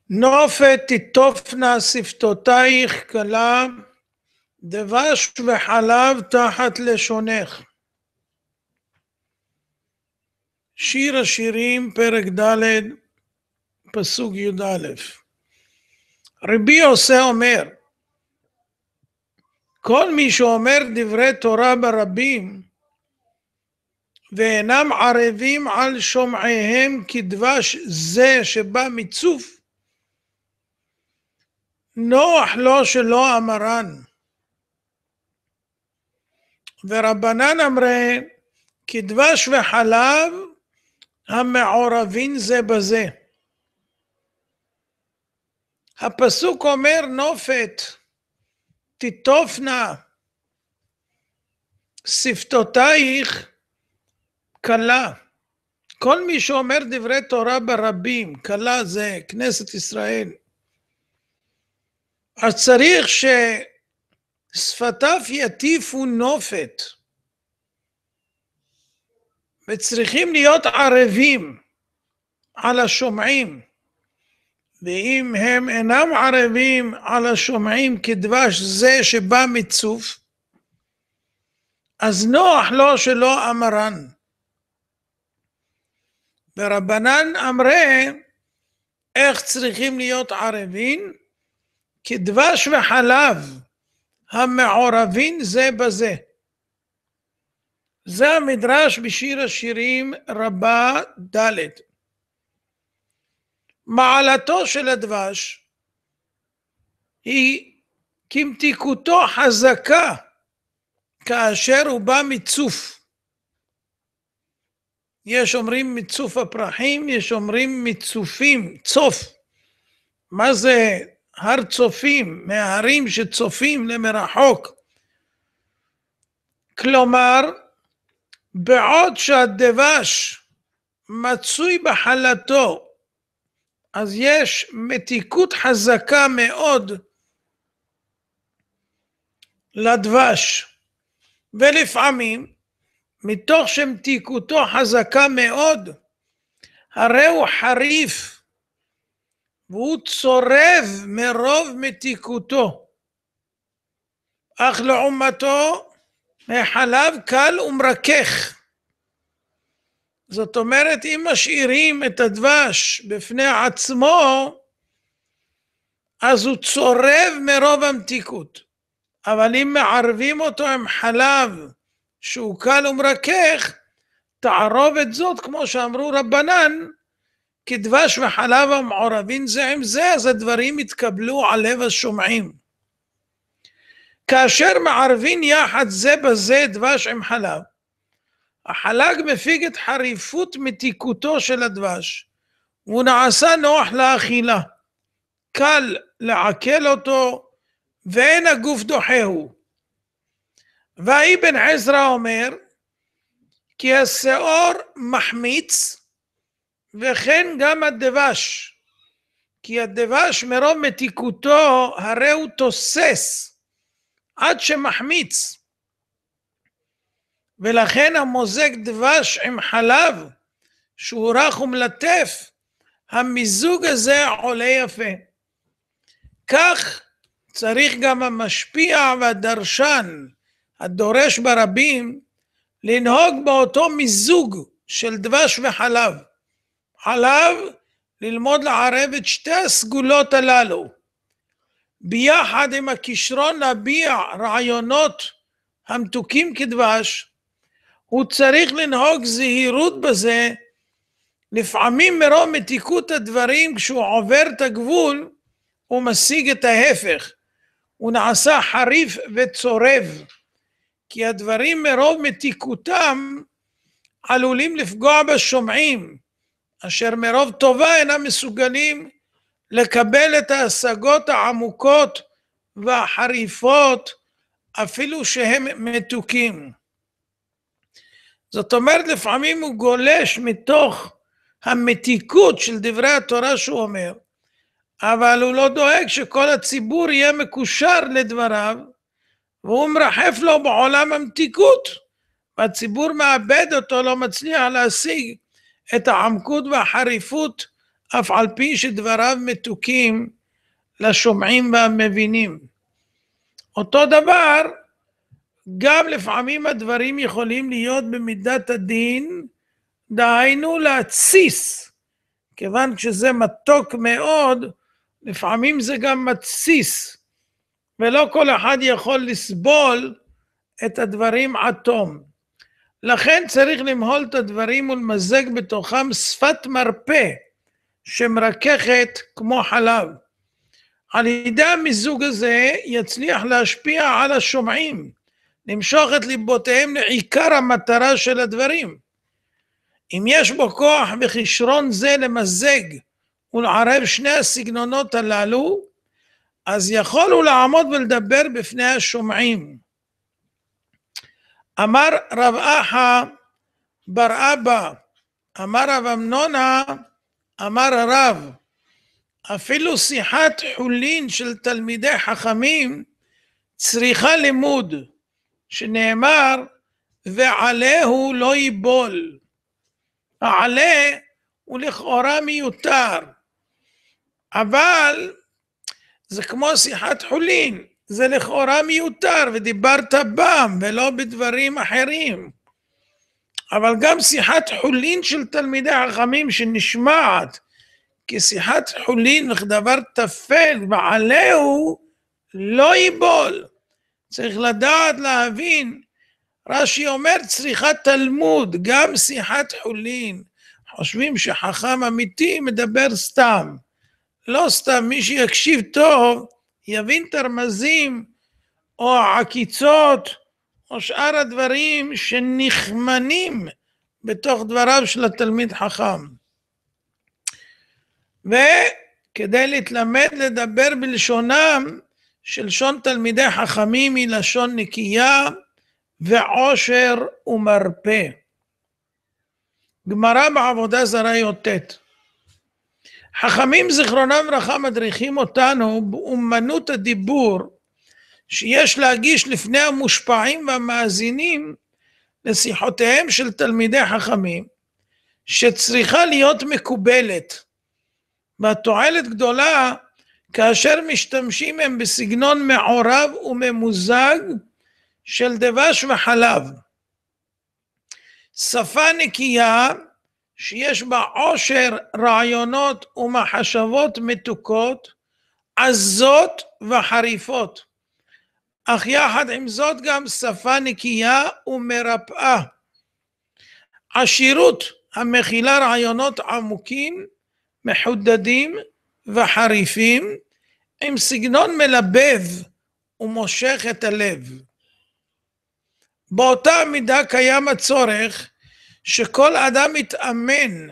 נופת תיטופנה שפתותייך כלה, דבש וחלב תחת לשונך. שיר השירים, פרק ד', פסוק י"א. רבי יוסי אומר, כל מי שאומר דברי תורה ברבים, ואינם ערבים על שומעיהם כדבש זה שבא מצוף, נוח לו שלא אמרן. ורבנן אמרי, כדבש וחלב המעורבים זה בזה. הפסוק אומר נופת, תיטופנה שפתותייך כלה. כל מי שאומר דברי תורה ברבים, כלה זה כנסת ישראל, אז צריך ששפתיו יטיפו נופת, וצריכים להיות ערבים על השומעים, ואם הם אינם ערבים על השומעים כדבש זה שבא מצוף, אז נוח לו שלא אמרן. ורבנן אמרי, איך צריכים להיות ערבים? כדבש וחלב המעורבים זה בזה. זה המדרש בשיר השירים רבה ד'. מעלתו של הדבש היא כמתיקותו חזקה כאשר הוא בא מצוף. יש אומרים מצוף הפרחים, יש אומרים מצופים, צוף. מה זה הר צופים? מההרים שצופים למרחוק. כלומר, בעוד שהדבש מצוי בחלתו, אז יש מתיקות חזקה מאוד לדבש, ולפעמים מתוך שמתיקותו חזקה מאוד, הרי הוא חריף, והוא צורב מרוב מתיקותו, אך לעומתו החלב קל ומרכך. זאת אומרת, אם משאירים את הדבש בפני עצמו, אז הוא צורב מרוב המתיקות. אבל אם מערבים אותו עם חלב שהוא קל ומרכך, תערובת זאת, כמו שאמרו רבנן, כדבש וחלב המעורבים זה עם זה, אז הדברים יתקבלו על לב השומעים. כאשר מערבים יחד זה בזה דבש עם חלב, החלב מפיג את חריפות מתיקותו של הדבש, והוא נעשה נוח לאכילה, קל לעכל אותו, ואין הגוף דוחהו. ואבן עזרא אומר, כי השאור מחמיץ, וכן גם הדבש, כי הדבש מרוב מתיקותו הרי הוא תוסס, עד שמחמיץ, ולכן המוזג דבש עם חלב שהוא רך ומלטף, המיזוג הזה עולה יפה. כך צריך גם המשפיע והדרשן הדורש ברבים לנהוג באותו מיזוג של דבש וחלב. עליו ללמוד לערב את שתי הסגולות הללו ביחד עם הכישרון להביע רעיונות המתוקים כדבש. הוא צריך לנהוג זהירות בזה, לפעמים מרוב מתיקות הדברים כשהוא עובר את הגבול הוא משיג את ההפך, הוא נעשה חריף וצורב, כי הדברים מרוב מתיקותם עלולים לפגוע בשומעים, אשר מרוב טובה אינם מסוגלים לקבל את ההשגות העמוקות והחריפות אפילו שהם מתוקים. זאת אומרת, לפעמים הוא גולש מתוך המתיקות של דברי התורה שהוא אומר, אבל הוא לא דואג שכל הציבור יהיה מקושר לדבריו, והוא מרחף לו בעולם המתיקות, והציבור מאבד אותו, לא מצליח להשיג את העמקות והחריפות, אף על פי שדבריו מתוקים לשומעים והמבינים. אותו דבר, גם לפעמים הדברים יכולים להיות במידת הדין, דהיינו להתסיס, כיוון שזה מתוק מאוד, לפעמים זה גם מתסיס, ולא כל אחד יכול לסבול את הדברים עד תום. לכן צריך למהול את הדברים ולמזג בתוכם שפת מרפא, שמרככת כמו חלב. על ידי המיזוג הזה יצליח להשפיע על השומעים, למשוך את ליבותיהם לעיקר המטרה של הדברים. אם יש בו כוח וכישרון זה למזג ולערב שני הסגנונות הללו, אז יכול הוא לעמוד ולדבר בפני השומעים. אמר רב אחא בר אבא, אמר רב אמנונה, אמר הרב, אפילו שיחת חולין של תלמידי חכמים צריכה לימוד, שנאמר ועלהו לא ייבול. העלה הוא לכאורה מיותר, אבל זה כמו שיחת חולין, זה לכאורה מיותר, ודיברת בם ולא בדברים אחרים. אבל גם שיחת חולין של תלמידי חכמים שנשמעת כשיחת חולין וכדבר תפל, ועלהו לא ייבול. צריך לדעת להבין, רש"י אומר צריכת תלמוד, גם שיחת חולין. חושבים שחכם אמיתי מדבר סתם. לא סתם, מי שיקשיב טוב יבין את הרמזים או העקיצות או שאר הדברים שנחמנים בתוך דבריו של התלמיד חכם. וכדי להתלמד לדבר בלשונם, שלשון תלמידי חכמים היא לשון נקייה ועושר ומרפא. גמרא בעבודה זרה י"ט. חכמים זיכרונם לברכה מדריכים אותנו באומנות הדיבור שיש להגיש לפני המושפעים והמאזינים לשיחותיהם של תלמידי חכמים, שצריכה להיות מקובלת, והתועלת גדולה כאשר משתמשים הם בסגנון מעורב וממוזג של דבש וחלב. שפה נקייה שיש בה עושר רעיונות ומחשבות מתוקות, עזות וחריפות, אך יחד עם זאת גם שפה נקייה ומרפאה. עשירות המכילה רעיונות עמוקים, מחודדים וחריפים, עם סגנון מלבב ומושך את הלב. באותה מידה קיים הצורך שכל אדם יתאמן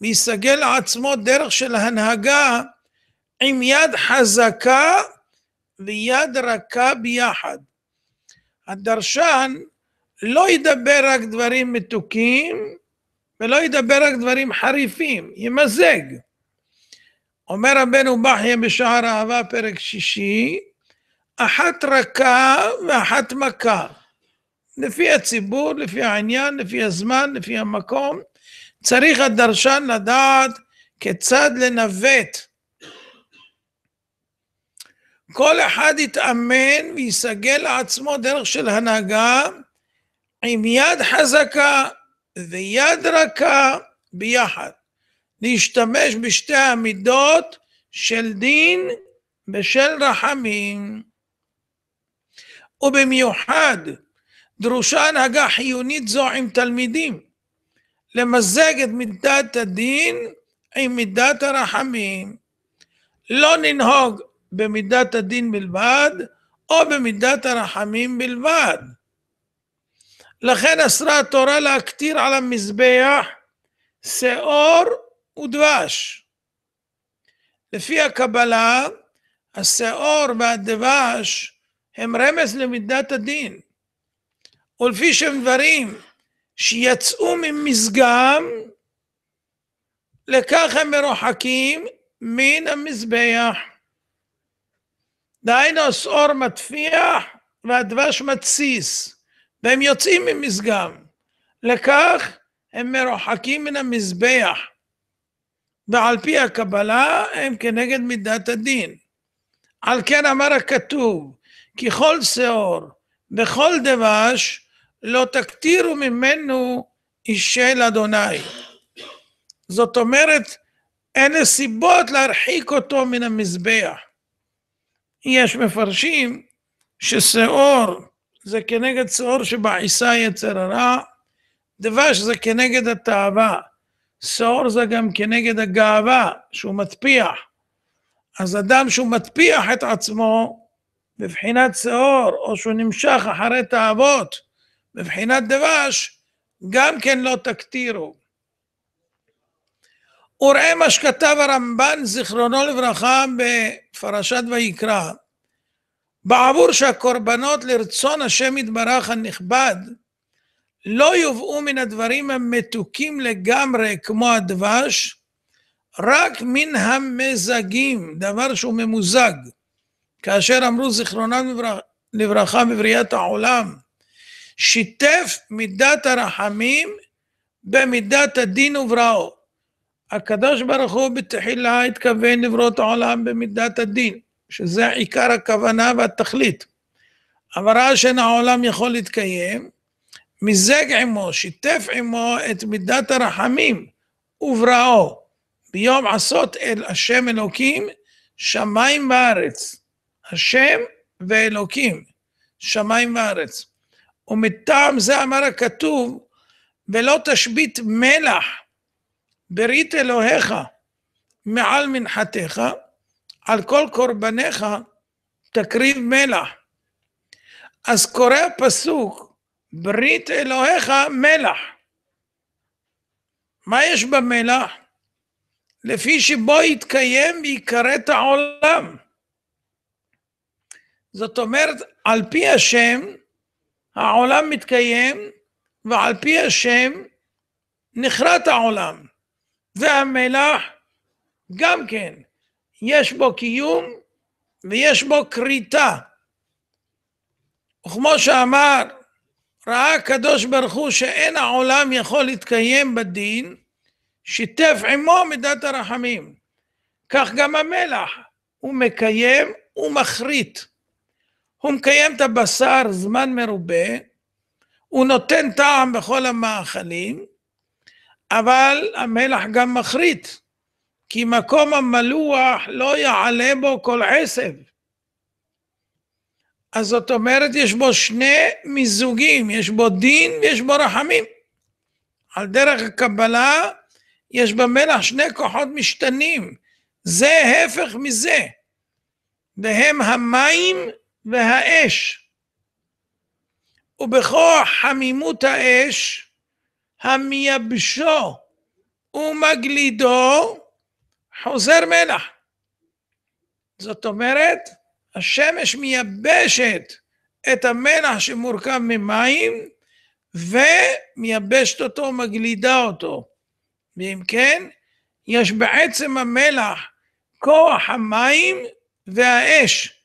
ויסגל לעצמו דרך של הנהגה עם יד חזקה ויד רכה ביחד. הדרשן לא ידבר רק דברים מתוקים ולא ידבר רק דברים חריפים, ימזג. אומר רבנו בחייא בשער אהבה פרק 6, אחת רכה ואחת מכה. לפי הציבור, לפי העניין, לפי הזמן, לפי המקום, צריך הדרשן לדעת כיצד לנווט. כל אחד יתאמן ויסגל לעצמו דרך של הנהגה עם יד חזקה ויד רכה ביחד. להשתמש בשתי המידות של דין ושל רחמים. ובמיוחד דרושה הנהגה חיונית זו עם תלמידים, למזג את מידת הדין עם מידת הרחמים. לא ננהוג במידת הדין בלבד, או במידת הרחמים בלבד. לכן אסרה התורה להקטיר על המזבח שעור ודבש. לפי הקבלה, השעור והדבש הם רמז למידת הדין, ולפי שהם דברים שיצאו ממזגם, לכך הם מרוחקים מן המזבח. דהיינו השעור מטפיח והדבש מתסיס, והם יוצאים ממזגם, לכך הם מרוחקים מן המזבח, ועל פי הקבלה הם כנגד מידת הדין. על כן אמר הכתוב, כי כל שעור וכל דבש לא תקטירו ממנו אישי לאדוני. זאת אומרת, אין סיבות להרחיק אותו מן המזבח. יש מפרשים ששעור זה כנגד שעור שבעיסה יצר הרע, דבש זה כנגד התאווה, שעור זה גם כנגד הגאווה שהוא מטפיח. אז אדם שהוא מטפיח את עצמו בבחינת שעור, או שהוא נמשך אחרי תאוות בבחינת דבש, גם כן לא תקטירו. וראה מה שכתב הרמב"ן זיכרונו לברכה בפרשת ויקרא, בעבור שהקורבנות לרצון השם יתברך הנכבד לא יובאו מן הדברים המתוקים לגמרי כמו הדבש, רק מן המזגים, דבר שהוא ממוזג, כאשר אמרו זיכרונם לברכה בבריאת העולם, שיתף מידת הרחמים במידת הדין ובראו. הקדוש ברוך הוא בתחילה התכוון לברוא את העולם במידת הדין, שזה עיקר הכוונה והתכלית. אבל ראה שאין העולם יכול להתקיים, מיזג עמו, שיתף עמו את מידת הרחמים ובראו, ביום עשות אל השם אלוקים שמיים וארץ. השם ואלוקים, שמיים וארץ. ומטעם זה אמר הכתוב, ולא תשבית מלח ברית אלוהיך מעל מנחתך, על כל קורבניך תקריב מלח. אז קורא הפסוק, ברית אלוהיך מלח. מה יש במלח? לפי שבו יתקיים ויקראת העולם. זאת אומרת, על פי השם העולם מתקיים, ועל פי השם נחרט העולם. והמלח גם כן, יש בו קיום ויש בו כריתה. וכמו שאמר, ראה הקדוש ברוך הוא שאין העולם יכול להתקיים בדין, שיתף עמו מידת הרחמים. כך גם המלח, הוא מקיים ומחריט. הוא מקיים את הבשר זמן מרובה, הוא נותן טעם בכל המאכלים, אבל המלח גם מחריט, כי מקום המלוח לא יעלה בו כל עשב. אז זאת אומרת, יש בו שני מיזוגים, יש בו דין ויש בו רחמים. על דרך הקבלה, יש במלח שני כוחות משתנים, זה הפך מזה, והם המים והאש. ובכוח חמימות האש, המייבשו ומגלידו, חוזר מלח. זאת אומרת, השמש מייבשת את המלח שמורכב ממים, ומייבשת אותו ומגלידה אותו. ואם כן, יש בעצם המלח כוח המים והאש,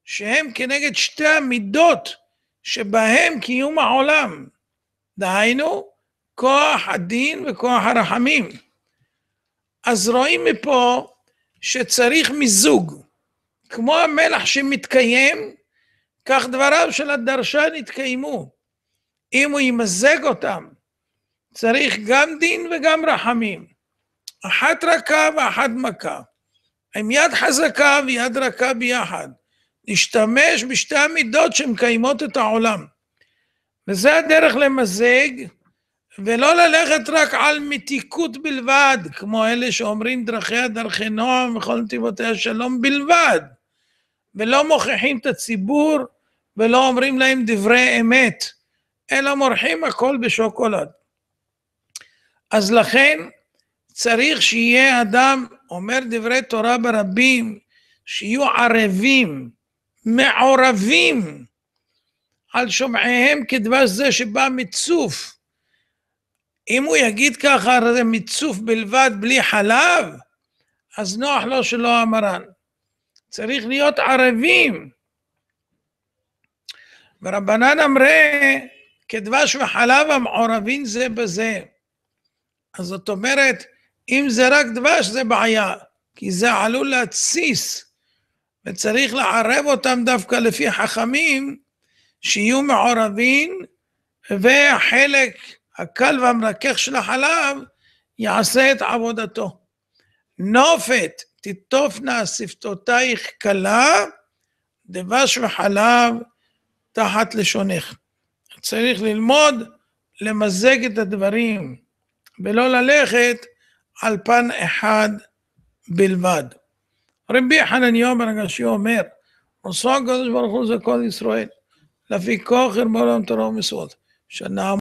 שהם כנגד שתי המידות שבהם קיום העולם. דהיינו, כוח הדין וכוח הרחמים. אז רואים מפה שצריך מיזוג. כמו המלח שמתקיים, כך דבריו של הדרשן יתקיימו. אם הוא ימזג אותם, צריך גם דין וגם רחמים. אחת רכה ואחת מכה. עם יד חזקה ויד רכה ביחד. להשתמש בשתי המידות שמקיימות את העולם. וזה הדרך למזג, ולא ללכת רק על מתיקות בלבד, כמו אלה שאומרים דרכיה דרכי נועם וכל נתיבותיה שלום בלבד, ולא מוכיחים את הציבור, ולא אומרים להם דברי אמת, אלא מורחים הכל בשוקולד. אז לכן צריך שיהיה אדם אומר דברי תורה ברבים, שיהיו ערבים, מעורבים, על שומעיהם כדבש זה שבא מצוף. אם הוא יגיד ככה, זה מצוף בלבד בלי חלב, אז נוח לו שלא המרן. צריך להיות ערבים. ורבנן אמרה, כדבש וחלב המעורבים זה בזה. אז זאת אומרת, אם זה רק דבש זה בעיה, כי זה עלול להתסיס, וצריך לערב אותם דווקא לפי חכמים, שיהיו מעורבים, והחלק הקל והמרכך של החלב יעשה את עבודתו. נופת תטופנה שפתותייך כלה, דבש וחלב תחת לשונך. צריך ללמוד למזג את הדברים, ולא ללכת על פן אחד בלבד. רבי חנניה בן עקשיא אומר, עושו הקדוש ברוך הוא זה כל ישראל, לפי כוח ירבו להם תורה ומצוות, שנעמוד